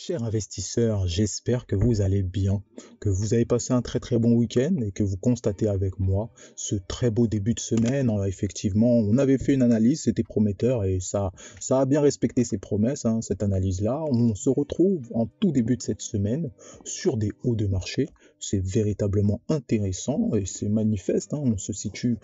Chers investisseurs, j'espère que vous allez bien, que vous avez passé un très bon week-end et que vous constatez avec moi ce très beau début de semaine. Effectivement, on avait fait une analyse, c'était prometteur et ça a bien respecté ses promesses, hein, cette analyse-là. On se retrouve en tout début de cette semaine sur des hauts de marché. C'est véritablement intéressant et c'est manifeste, hein. On se situe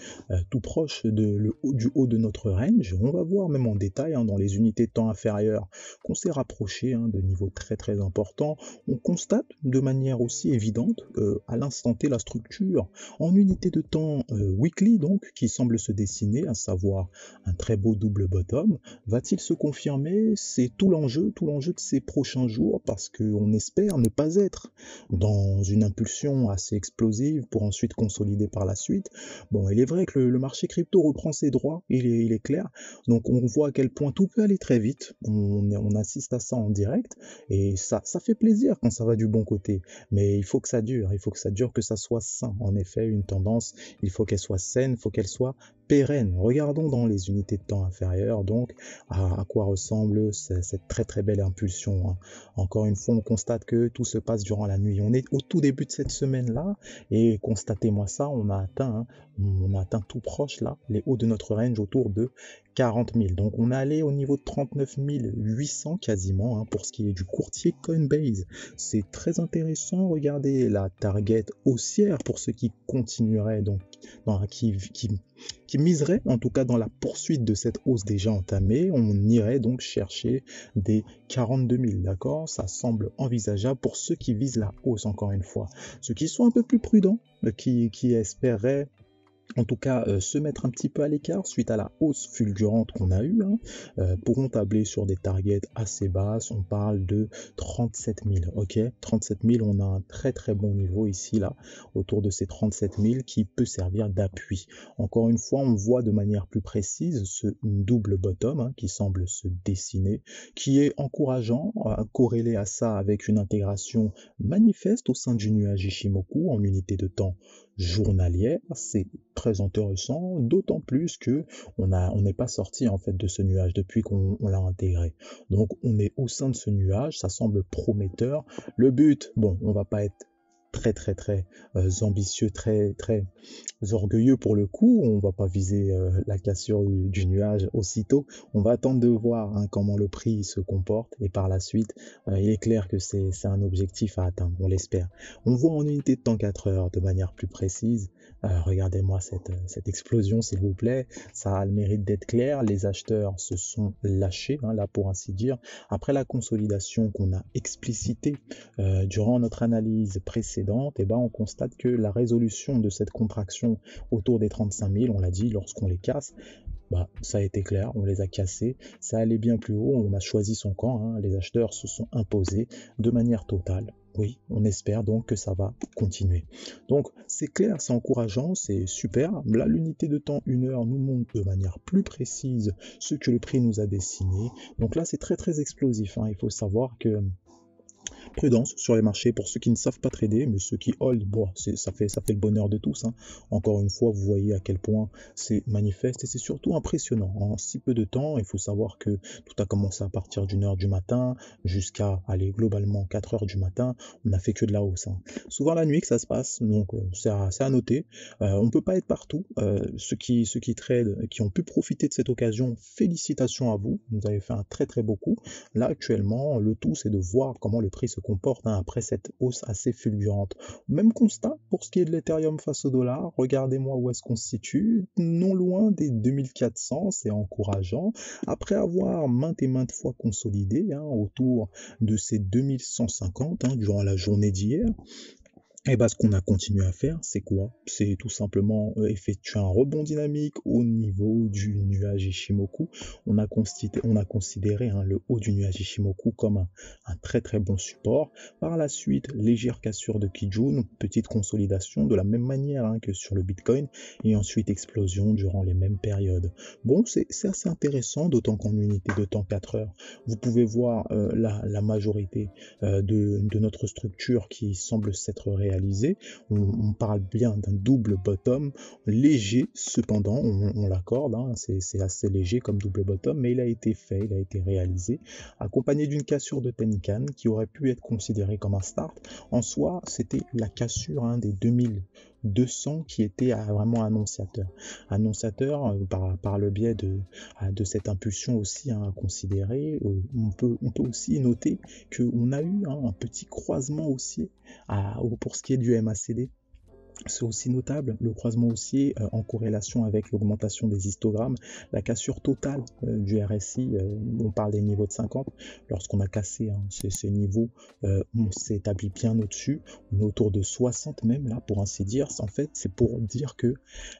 tout proche du haut de notre range. On va voir même en détail, hein, dans les unités de temps inférieures qu'on s'est rapproché, hein, de niveaux très importants. On constate de manière aussi évidente à l'instant T la structure en unité de temps weekly, donc qui semble se dessiner, à savoir un très beau double bottom. Va-t-il se confirmer? C'est tout l'enjeu de ces prochains jours, parce qu'on espère ne pas être dans une impulsion assez explosive pour ensuite consolider par la suite. Bon, il est vrai que le marché crypto reprend ses droits, il est clair. Donc on voit à quel point tout peut aller très vite. On assiste à ça en direct et ça fait plaisir quand ça va du bon côté. Mais il faut que ça dure, que ça soit sain. En effet, une tendance, il faut qu'elle soit saine, il faut qu'elle soit pérenne. Regardons dans les unités de temps inférieures, donc, à quoi ressemble cette très belle impulsion, hein. Encore une fois, on constate que tout se passe durant la nuit. On est au tout début de cette semaine-là et constatez-moi ça, on a atteint tout proche là, les hauts de notre range autour de 40 000. Donc on est allé au niveau de 39 800 quasiment, hein, pour ce qui est du courtier Coinbase. C'est très intéressant. Regardez la target haussière pour ceux qui continueraient, donc qui miserait en tout cas dans la poursuite de cette hausse déjà entamée. On irait donc chercher des 42 000, d'accord? Ça semble envisageable pour ceux qui visent la hausse, encore une fois. Ceux qui sont un peu plus prudents, qui espéraient en tout cas se mettre un petit peu à l'écart suite à la hausse fulgurante qu'on a eue, hein, pourront tabler sur des targets assez basses. On parle de 37 000, ok? 37 000, on a un très bon niveau ici, là, autour de ces 37 000 qui peut servir d'appui. Encore une fois, on voit de manière plus précise ce double bottom, hein, qui semble se dessiner, qui est encourageant, corrélé à ça avec une intégration manifeste au sein du nuage Ishimoku en unité de temps journalière. C'est très intéressant, d'autant plus que on n'est pas sorti en fait de ce nuage depuis qu'on l'a intégré. Donc on est au sein de ce nuage, ça semble prometteur. Le but, bon, on va pas être très ambitieux, très orgueilleux pour le coup. On va pas viser la cassure du nuage aussitôt. On va attendre de voir, hein, comment le prix se comporte et par la suite, il est clair que c'est un objectif à atteindre, on l'espère. On voit en unité de temps 4 heures de manière plus précise. Regardez-moi cette explosion, s'il vous plaît. Ça a le mérite d'être clair. Les acheteurs se sont lâchés, hein, là pour ainsi dire. Après la consolidation qu'on a explicitée durant notre analyse précédente, et ben, on constate que la résolution de cette contraction autour des 35 000, on l'a dit, lorsqu'on les casse, bah, ça a été clair, on les a cassés, ça allait bien plus haut, on a choisi son camp, hein, les acheteurs se sont imposés de manière totale. Oui, on espère donc que ça va continuer. Donc c'est clair, c'est encourageant, c'est super. Là, l'unité de temps 1 heure nous montre de manière plus précise ce que le prix nous a dessiné. Donc là, c'est très explosif, hein. Il faut savoir que prudence sur les marchés pour ceux qui ne savent pas trader, mais ceux qui hold, bon, ça fait le bonheur de tous, hein. Encore une fois, vous voyez à quel point c'est manifeste et c'est surtout impressionnant. En si peu de temps, il faut savoir que tout a commencé à partir d'1 heure du matin jusqu'à aller globalement 4 heures du matin. On n'a fait que de la hausse, hein. Souvent la nuit que ça se passe, donc c'est à noter. On peut pas être partout. Ceux qui tradent, qui ont pu profiter de cette occasion, félicitations à vous. Vous avez fait un très beau coup. Là actuellement, le tout c'est de voir comment le prix se comporte, hein, après cette hausse assez fulgurante. Même constat pour ce qui est de l'Ethereum face au dollar. Regardez-moi où est-ce qu'on se situe, non loin des 2400, c'est encourageant. Après avoir maintes fois consolidé, hein, autour de ces 2150, hein, durant la journée d'hier. Et bah, ce qu'on a continué à faire, c'est quoi? C'est tout simplement effectuer un rebond dynamique au niveau du nuage Ishimoku. On a considéré, hein, le haut du nuage Ishimoku comme un très bon support. Par la suite, légère cassure de Kijun, petite consolidation de la même manière, hein, que sur le Bitcoin, et ensuite explosion durant les mêmes périodes. Bon, c'est assez intéressant, d'autant qu'en unité de temps 4 heures, vous pouvez voir la majorité de notre structure qui semble s'être réalisée réalisé. On parle bien d'un double bottom, léger cependant, on l'accorde, hein, c'est assez léger comme double bottom, mais il a été fait, il a été réalisé, accompagné d'une cassure de Tenkan qui aurait pu être considérée comme un start. En soi, c'était la cassure des 2200 qui était vraiment annonciateur. Annonciateur par le biais de cette impulsion aussi à considérer. On peut aussi noter qu'on a eu un petit croisement haussier pour ce qui est du MACD. C'est aussi notable, le croisement haussier en corrélation avec l'augmentation des histogrammes, la cassure totale du RSI, on parle des niveaux de 50, lorsqu'on a cassé ces niveaux, on s'est établi bien au-dessus, on est autour de 60 même là pour ainsi dire. En fait, c'est pour dire que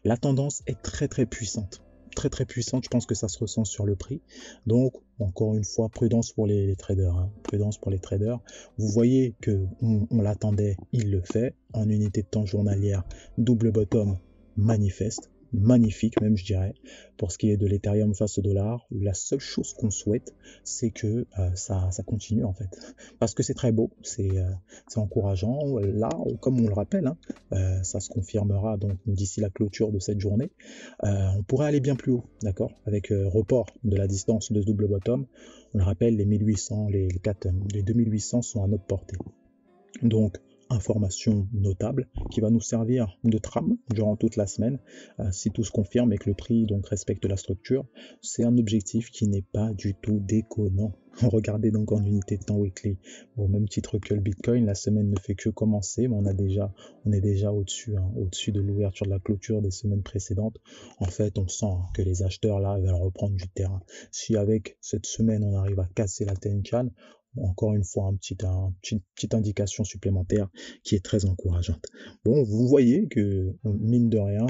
la tendance est très très puissante. Très puissante, je pense que ça se ressent sur le prix. Donc, encore une fois, prudence pour les traders. Prudence pour les traders. Vous voyez que on l'attendait, il le fait. En unité de temps journalière, double bottom manifeste. Magnifique même, je dirais. Pour ce qui est de l'Ethereum face au dollar, la seule chose qu'on souhaite, c'est que ça continue en fait. Parce que c'est très beau, c'est encourageant. Là, comme on le rappelle, ça se confirmera donc d'ici la clôture de cette journée. On pourrait aller bien plus haut, d'accord, avec report de la distance de ce double bottom. On le rappelle, les 1800, les 2800 sont à notre portée. Donc, information notable qui va nous servir de trame durant toute la semaine. Si tout se confirme et que le prix donc respecte la structure, c'est un objectif qui n'est pas du tout déconnant. Regardez donc en unité de temps weekly, au même titre que le Bitcoin, la semaine ne fait que commencer, mais on est déjà au-dessus de l'ouverture de la clôture des semaines précédentes. En fait, on sent que les acheteurs là veulent reprendre du terrain. Si avec cette semaine on arrive à casser la Tenkan, encore une fois, une petite indication supplémentaire qui est très encourageante. Bon, vous voyez que, mine de rien,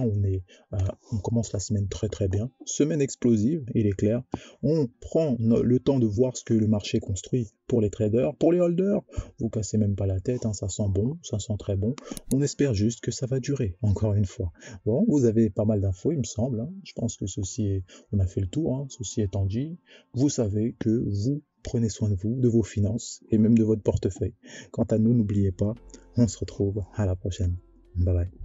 on commence la semaine très très bien. Semaine explosive, il est clair. On prend le temps de voir ce que le marché construit pour les traders. Pour les holders, vous cassez même pas la tête, ça sent bon, ça sent très bon. On espère juste que ça va durer, encore une fois. Bon, vous avez pas mal d'infos, il me semble. Je pense que on a fait le tour, ceci étant dit. Vous savez que vous prenez soin de vous, de vos finances et même de votre portefeuille. Quant à nous, n'oubliez pas, on se retrouve à la prochaine. Bye bye.